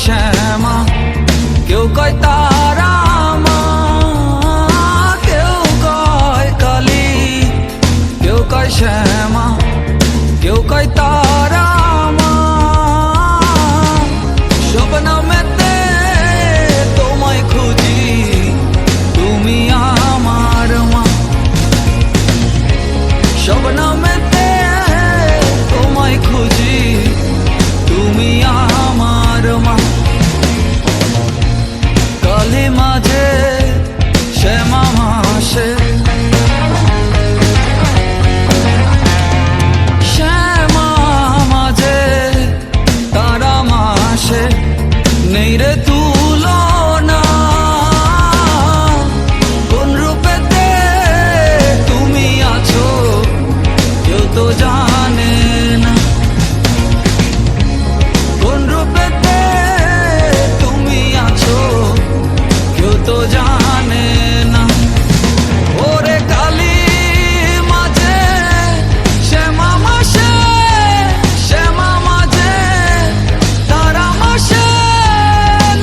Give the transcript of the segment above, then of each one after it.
শ্যামা, কেউ কয় তারা মা, কেউ কয় কালী, কেউ কয় শ্যামা, কেউ কয় তারা মা। স্বপ্নমেতে তোমায় খুঁজি, তুমি আমার মা। স্বপ্নমেতে তোমায় খুঁজি, তুমি আমার মা। কালী মাঝে শ্যামা মাসে, শ্যামা মাঝে তারা মাসে, নেই রে তুলনা। কোন রূপেতে তুমি আছো কেউ তো জানে না, কোন রূপেতে তুমি আছো কেউ তো জানে না। ওরে কালী মাঝে শ্যামা মাসে, শ্যামা মাঝে তারা মাসে,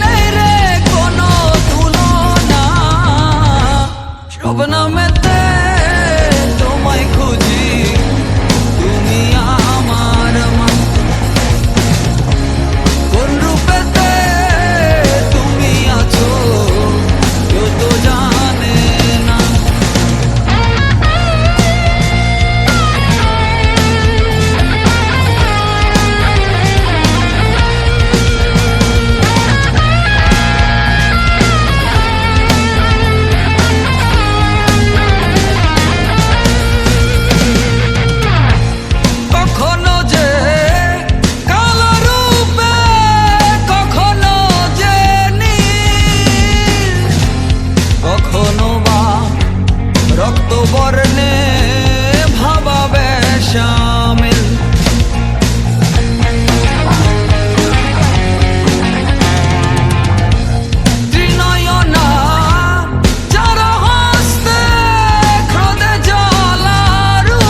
নেই রে কোনো তুলনা। স্বপ্নমেতে তোমায় খুঁজি, তুমি আমার মা। কোন রূপেতে তুমি আছো কেউ তো জানে না। কখনো যে কালো রূপে, কখনো যে নীল, কখনো বা রক্তবর্ণে ভাবাবে শামিল। ত্রিনয়না যার হস্তে ক্রোধে জ্বালারু,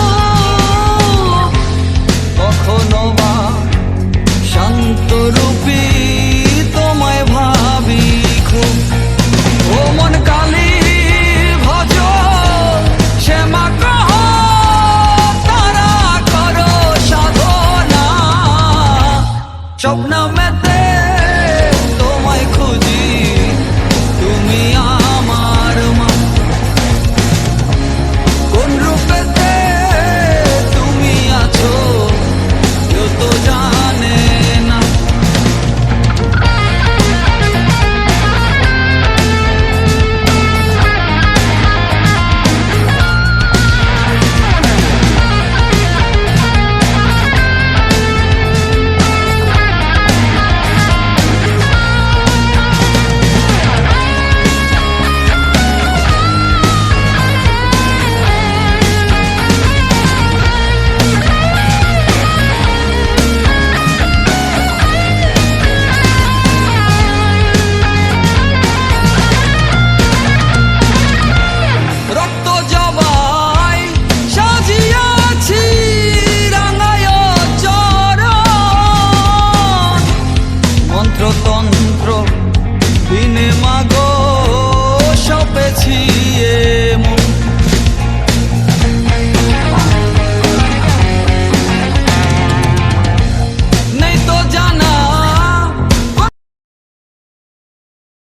কখনো বা শান্তরূপী তোমায় ভাবি খুব। ও মন কালী ভজ, শ্যামা কহ, তারা করো সাধনা। স্বপ্ন